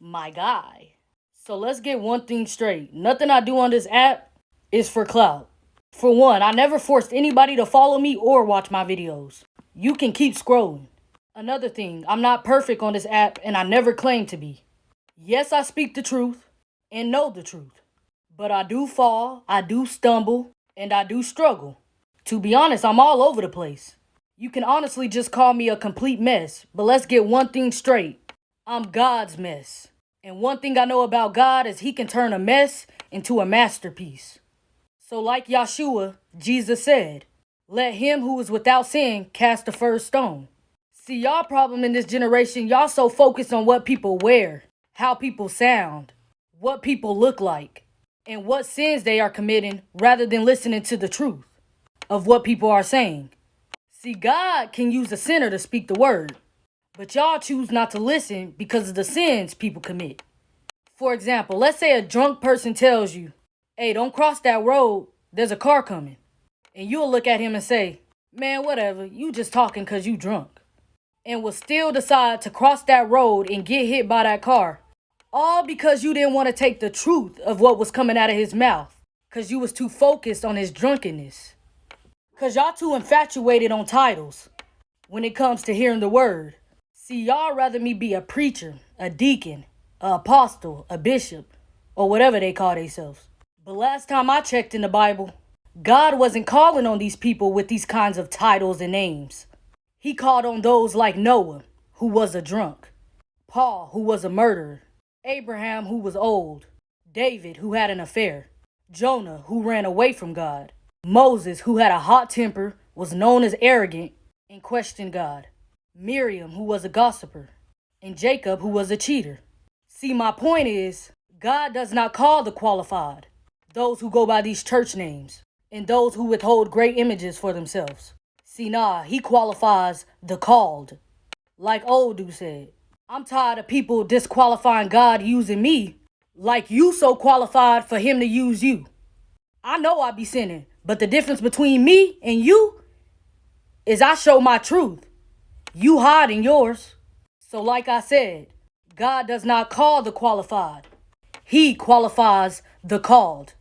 my guy. So let's get one thing straight. Nothing I do on this app is for clout. For one, I never forced anybody to follow me or watch my videos. You can keep scrolling. Another thing, I'm not perfect on this app and I never claim to be. Yes, I speak the truth and know the truth. But I do fall, I do stumble, and I do struggle. To be honest, I'm all over the place. You can honestly just call me a complete mess, but let's get one thing straight. I'm God's mess. And one thing I know about God is he can turn a mess into a masterpiece. So like Yeshua, Jesus said, let him who is without sin cast the first stone. See, y'all problem in this generation, y'all so focused on what people wear, how people sound, what people look like, and what sins they are committing rather than listening to the truth of what people are saying. See, God can use a sinner to speak the word, but y'all choose not to listen because of the sins people commit. For example, let's say a drunk person tells you, hey, don't cross that road, there's a car coming. And you'll look at him and say, man, whatever, you just talking because you drunk. And will still decide to cross that road and get hit by that car. All because you didn't want to take the truth of what was coming out of his mouth. Because you was too focused on his drunkenness. Because y'all too infatuated on titles when it comes to hearing the word. See, y'all rather me be a preacher, a deacon, an apostle, a bishop, or whatever they call themselves. But last time I checked in the Bible, God wasn't calling on these people with these kinds of titles and names. He called on those like Noah, who was a drunk, Paul, who was a murderer, Abraham, who was old, David, who had an affair, Jonah, who ran away from God, Moses, who had a hot temper, was known as arrogant, and questioned God, Miriam, who was a gossiper, and Jacob, who was a cheater. See, my point is, God does not call the qualified, those who go by these church names, and those who withhold great images for themselves. See, nah, he qualifies the called. Like Odu said, I'm tired of people disqualifying God using me like you so qualified for him to use you. I know I be sinning, but the difference between me and you is I show my truth. You hide in yours. So like I said, God does not call the qualified. He qualifies the called.